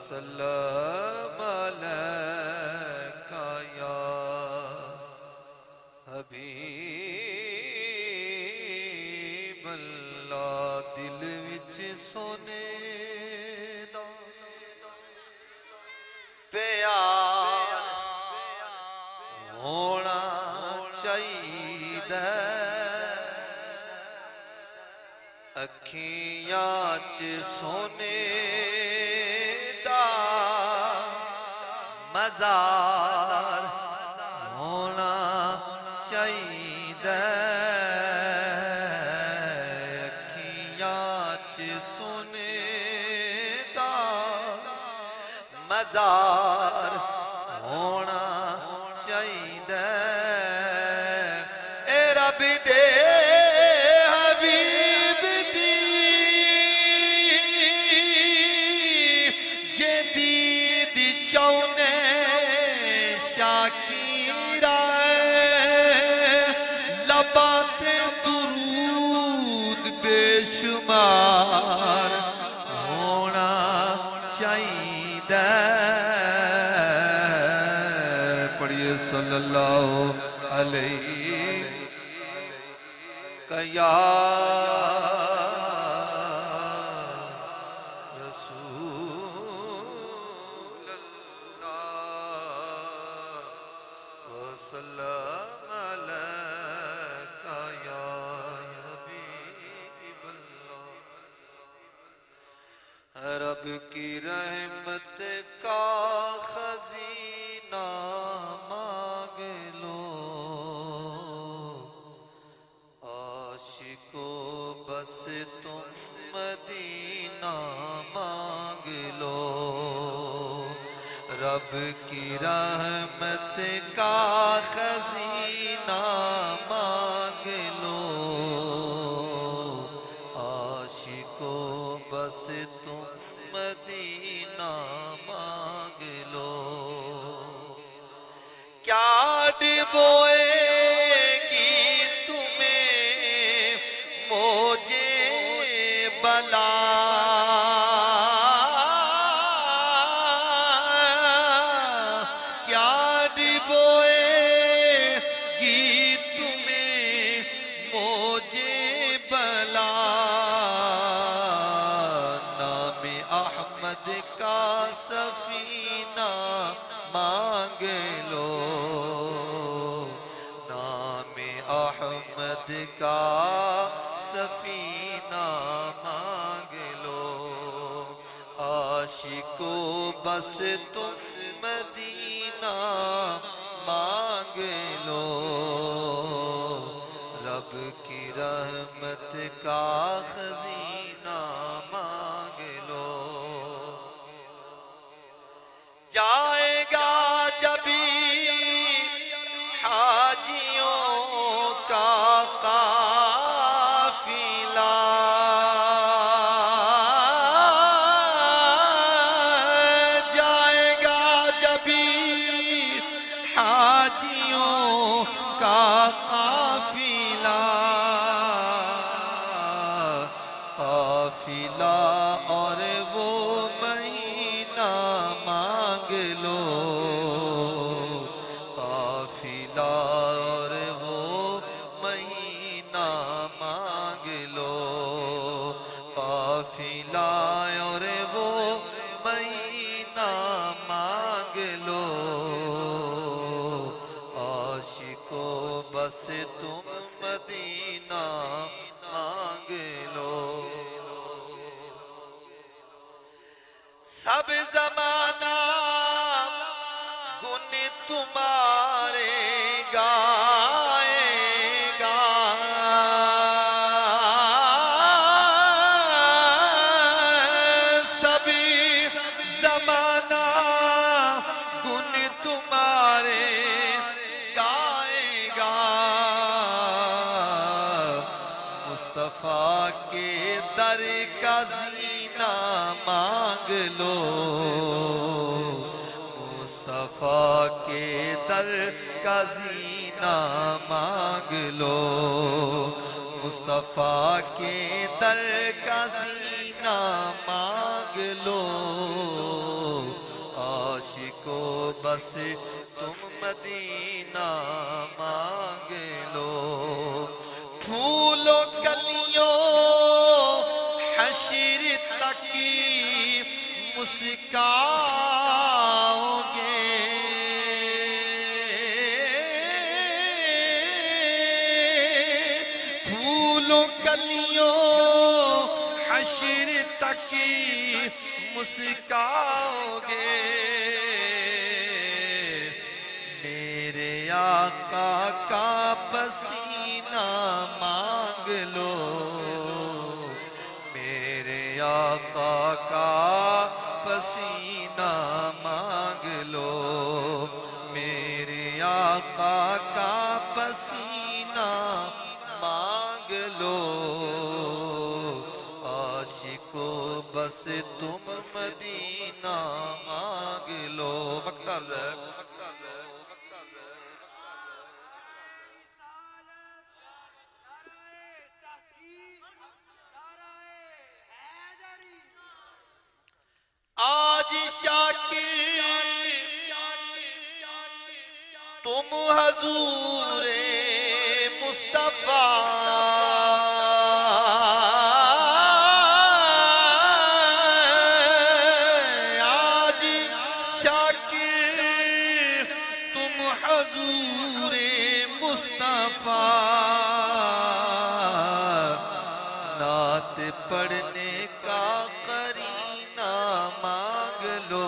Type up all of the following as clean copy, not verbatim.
وسلم علیک یا حبیب اللہ دل وچ سونے دا پیار ہونا چاہیے اکھیاں چ سونے دا مزار ہونا چاہیے اکھیاں چ سونے دا مزار ہونا چاہیے اے رب دے شمار ہونا چاہیے پڑھیے صلی اللہ علیہ یا رسول اللہ وسلم علیک یا رب کی رحمت کا خزینہ مانگ لو عاشقوں بس تم مدینہ مانگ لو رب کی رحمت کا خزینہ مانگ لو عاشقوں بس تم مدینہ مانگ لو کیا ڈبوئے گی تمہیں موجے بلا کیا ڈبوئے گی تمہیں موجے بلا احمد کا سفینہ مانگ لو نام احمد کا سفینہ مانگ لو عاشقوں بس تم مدینہ مانگ لو رب کی رحمت کا خزینہ مانگ لو جائے گا جبھی حاجیوں کا قافلہ جائے گا جبھی حاجیوں کا قافلہ قافلہ اور وہ مہینہ مانگ لو قافلہ اور وہ مہینہ مانگ لو قافلہ اور وہ مہینہ مانگ لو عاشقوں بس تم مدینہ مانگ لو سب زمانہ گن تمہارے گائے گا سبھی زمانہ گن تمہارے گائے گا مصطفیٰ کے در کا زینہ مانگ لو مصطفیٰ کے در کا زینہ مانگ لو مصطفیٰ کے در کا زینہ مانگ لو عاشقوں بس تم مدینہ مانگ لو پھولو کلیوں حشر تک مسکاؤ گے پھولو کلیوں حشر تک مسکاؤ گے میرے آقا کا پسینہ مانگ لو میرے آقا کا پسینہ مانگ لو میرے آقا کا پسینہ مانگ لو عاشقوں بس تم مدینہ مانگ لو مقدار ہے آج شاکر تم حضور مصطفیٰ آج شاکر تم حضور مصطفیٰ نعت پڑھنے کا مانگ لو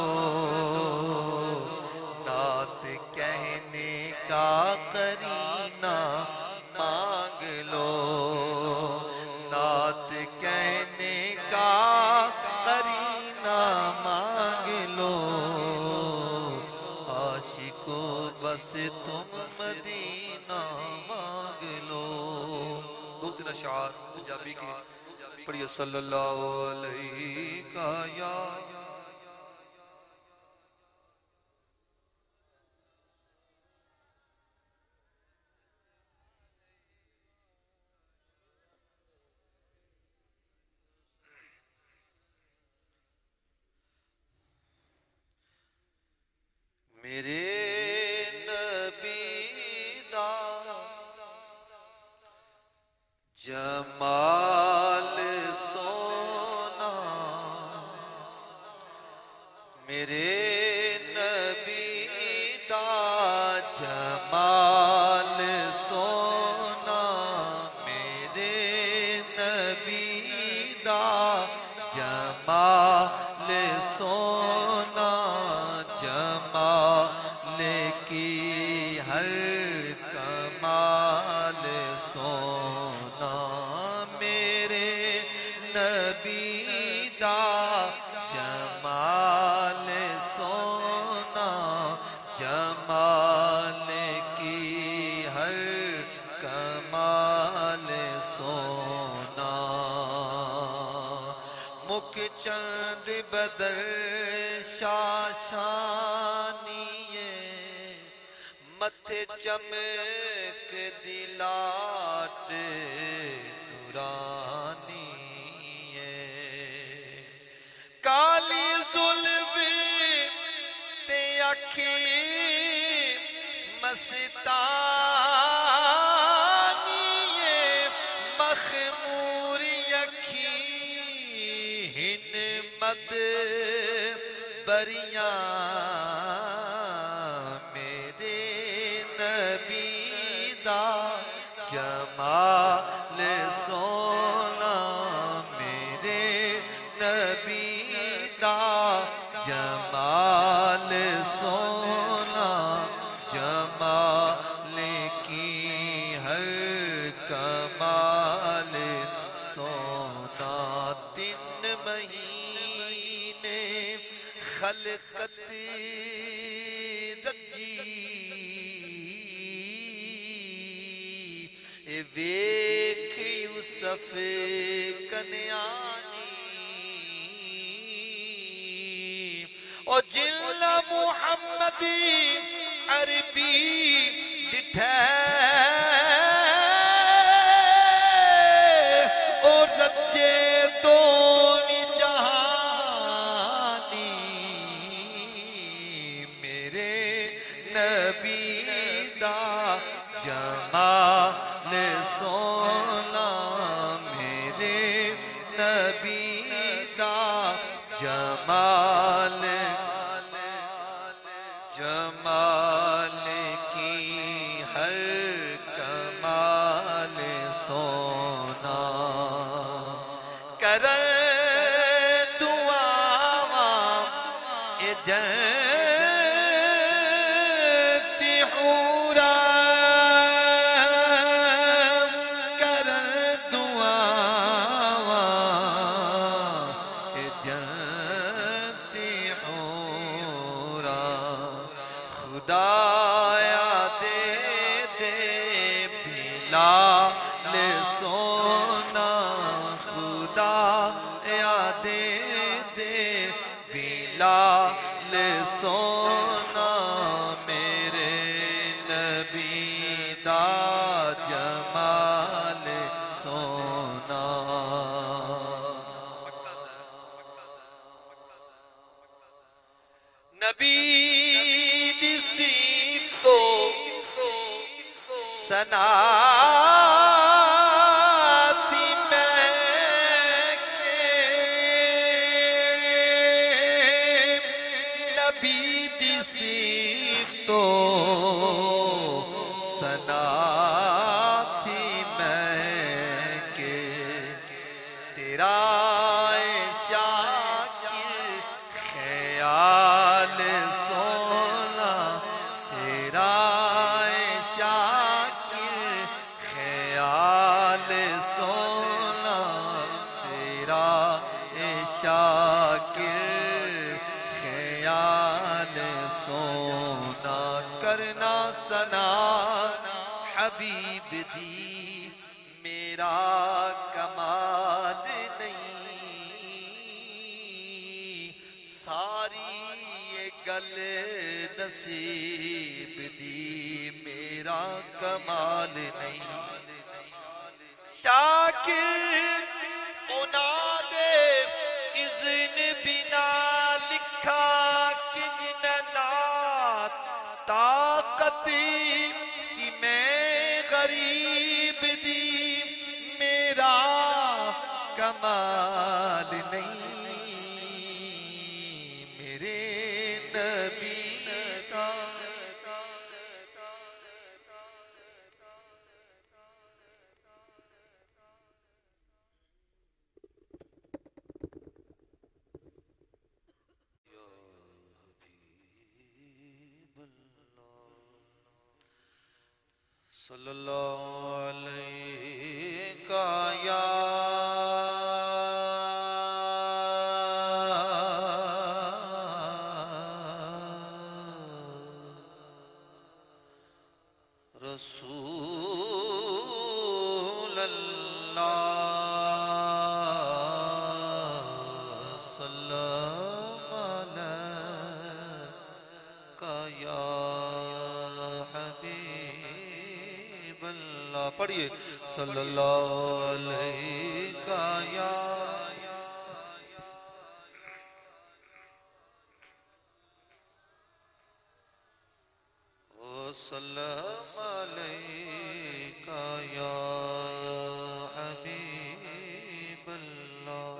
نعت کہنے کا قرینہ مانگ لو نعت کہنے کا قرینہ مانگ لو عاشقوں بس تم مدینہ مانگ لو دو تین اشعار پنجابی کی پڑھیے صلی اللہ علیہ کا یا میرے نبی دا جمال سونا میرے نبی دا جمال سونا میرے نبی دا جمال سونا جمال کی ہر کمال سونا میرے نبی دا جمال سونا جمال کی ہر کمال سونا مکھ چند بدر شاشانیے متھے چمک دلاٹ نورانی کالی زلف تے اکھیں مستانی مخمور اکھیں ہن مد بریاں میرے نبی دا جمال سونا میرے نبی دا جمال سونا جمال کی ہر کمال سونا 3 مہینے خلقت رجی ویکھ یوسف کنیانی او جل محمد عربی ڈٹھے او رجے دوویں جہانی جمال جمال کی ہر کمال سونا کر دعا اے جنتی حورا کر دعا اے جنتی حورا خدایا دے دے بلال سونا خدایا دے دے بلال سونا میرے نبی دا جمال سونا نبی دی صفت تو سناتی میں کہ نبی دی صفت تو سناتی میں کہ تیرا شاکر خیال سونا تیرا شاکر خیال سونا تیرا شاکر خیال سونا کرنا سنا حبیب دی میرا کمال نہیں ساری یہ گل نصیب دی میرا کمال نہیں شاکر اونا دے اذن بنا لکھا کنج میں نات طاقت کی میں غریب دی میرا کمال نہیں میرے نبی کا صلی اللہ علیہ یا رسول اللہ سلام علیکہ یا حبیب اللہ پڑھئے صلی اللہ علیہ یا سلام علیکہ یا حبیب اللہ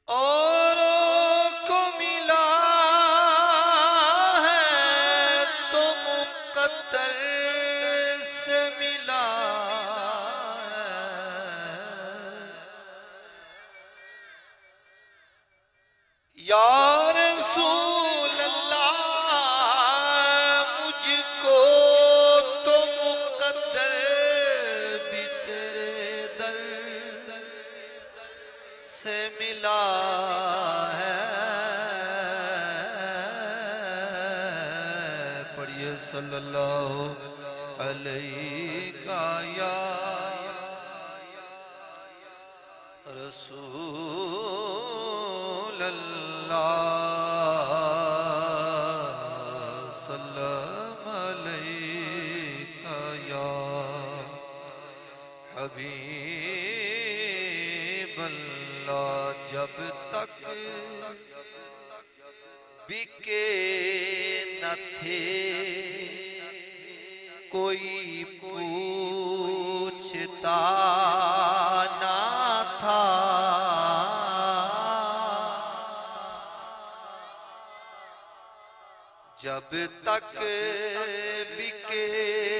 اوروں کو ملا ہے تو مقدر سے ملا ہے یا رسول اللہ مجھ کو تو مقدر بھی تیرے در سے ملا ہے پڑھئے صلی اللہ علیہ یا رسول اللہ سلام علیکہ یا حبیب اللہ جب تک بکے نہ تھے کوئی پوچھتا نہ تھا جب تک بکے